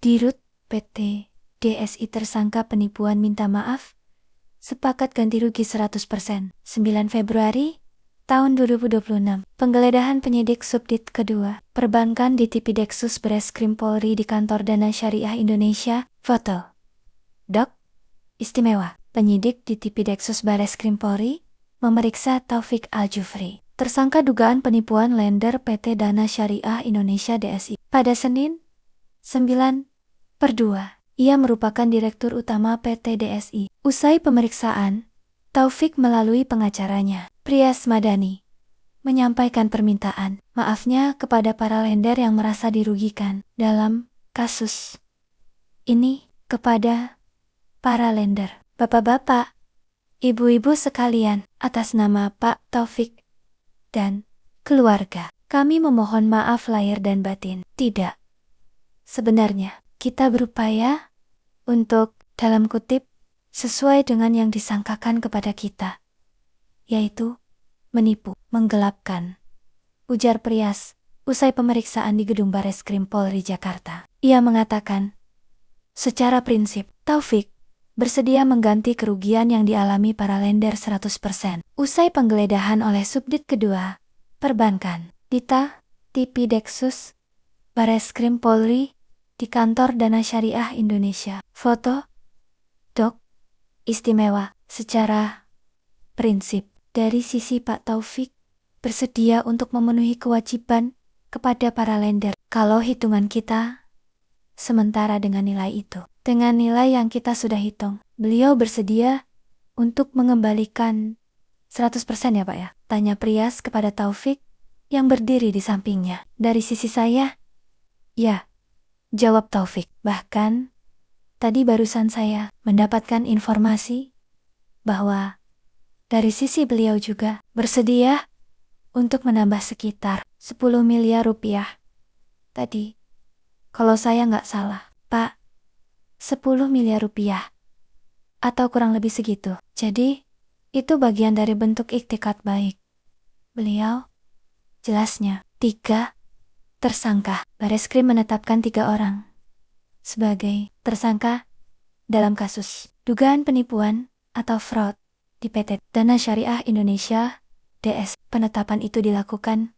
Dirut PT DSI tersangka penipuan minta maaf, sepakat ganti rugi 100%. 9 Februari tahun 2026. Penggeledahan penyidik Subdit kedua Perbankan di Tipideksus Bareskrim Polri di Kantor Dana Syariah Indonesia. Foto Dok Istimewa. Penyidik di Tipideksus Bareskrim Polri memeriksa Taufik Al-Jufri, tersangka dugaan penipuan lender PT Dana Syariah Indonesia DSI. Pada Senin 9/2, ia merupakan Direktur Utama PT DSI. Usai pemeriksaan, Taufik melalui pengacaranya, Prias Madani, menyampaikan permintaan maafnya kepada para lender yang merasa dirugikan dalam kasus ini kepada para lender. Bapak-bapak, ibu-ibu sekalian, atas nama Pak Taufik dan keluarga, kami memohon maaf lahir dan batin. Tidak. Sebenarnya, kita berupaya untuk, dalam kutip, sesuai dengan yang disangkakan kepada kita, yaitu menipu, menggelapkan, ujar Prias usai pemeriksaan di Gedung Bareskrim Polri Jakarta. Ia mengatakan, secara prinsip, Taufik bersedia mengganti kerugian yang dialami para lender 100%. Usai penggeledahan oleh Subdit kedua Perbankan Dita Tipideksus Bareskrim Polri di Kantor Dana Syariah Indonesia. Foto Dok Istimewa. Secara prinsip, dari sisi Pak Taufik bersedia untuk memenuhi kewajiban kepada para lender. Kalau hitungan kita sementara dengan nilai itu, dengan nilai yang kita sudah hitung, beliau bersedia untuk mengembalikan 100% ya Pak ya? Tanya Prias kepada Taufik yang berdiri di sampingnya. Dari sisi saya, ya, jawab Taufik. Bahkan, tadi barusan saya mendapatkan informasi bahwa dari sisi beliau juga bersedia untuk menambah sekitar 10 miliar rupiah. Tadi, kalau saya nggak salah, Pak, 10 miliar rupiah. Atau kurang lebih segitu. Jadi, itu bagian dari bentuk iktikad baik beliau. Jelasnya, 3 tersangka. Bareskrim menetapkan 3 orang sebagai tersangka dalam kasus dugaan penipuan atau fraud di PT Dana Syariah Indonesia DS. Penetapan itu dilakukan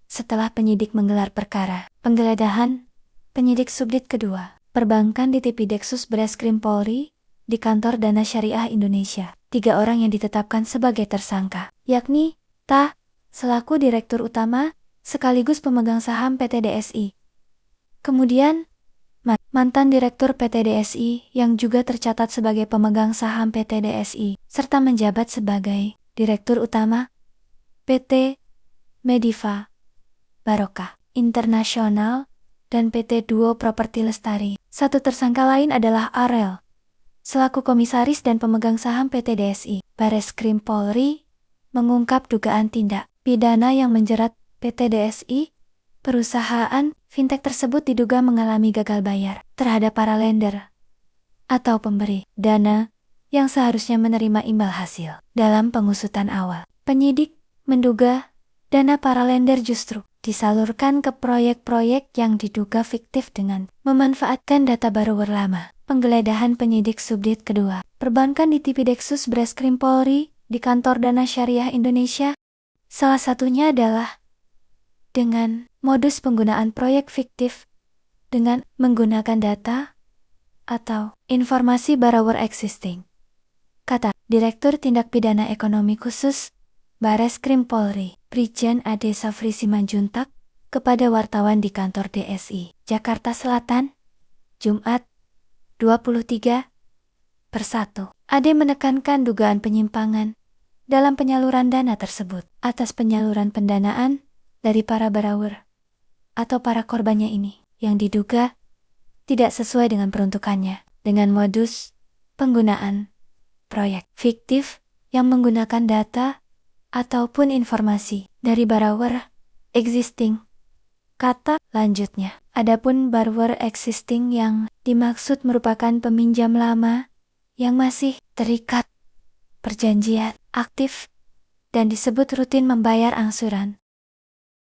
setelah penyidik menggelar perkara penggeledahan penyidik Subdit kedua Perbankan di Tipideksus Bareskrim Polri di Kantor Dana Syariah Indonesia. 3 orang yang ditetapkan sebagai tersangka, yakni Ta selaku Direktur Utama sekaligus pemegang saham PT DSI. Kemudian, mantan Direktur PT DSI yang juga tercatat sebagai pemegang saham PT DSI, serta menjabat sebagai Direktur Utama PT Mediva Barokah Internasional dan PT Duo Properti Lestari. 1 tersangka lain adalah Arel, selaku komisaris dan pemegang saham PT DSI. Bareskrim Polri mengungkap dugaan tindak pidana yang menjerat PT DSI. Perusahaan fintech tersebut diduga mengalami gagal bayar terhadap para lender atau pemberi dana yang seharusnya menerima imbal hasil. Dalam pengusutan awal, penyidik menduga dana para lender justru disalurkan ke proyek-proyek yang diduga fiktif dengan memanfaatkan data borrower lama. Penggeledahan penyidik Subdit kedua Perbankan di Tipideksus Bareskrim Polri di Kantor Dana Syariah Indonesia, salah satunya adalah dengan modus penggunaan proyek fiktif dengan menggunakan data atau informasi borrower existing, kata Direktur Tindak Pidana Ekonomi Khusus Bareskrim Polri, Brigjen Ade Safri Simanjuntak, kepada wartawan di kantor DSI, Jakarta Selatan, Jumat 23/1. Ade menekankan dugaan penyimpangan dalam penyaluran dana tersebut atas penyaluran pendanaan dari para borrower atau para korbannya ini yang diduga tidak sesuai dengan peruntukannya dengan modus penggunaan proyek fiktif yang menggunakan data ataupun informasi dari borrower existing. Kata lanjutnya, adapun borrower existing yang dimaksud merupakan peminjam lama yang masih terikat perjanjian aktif dan disebut rutin membayar angsuran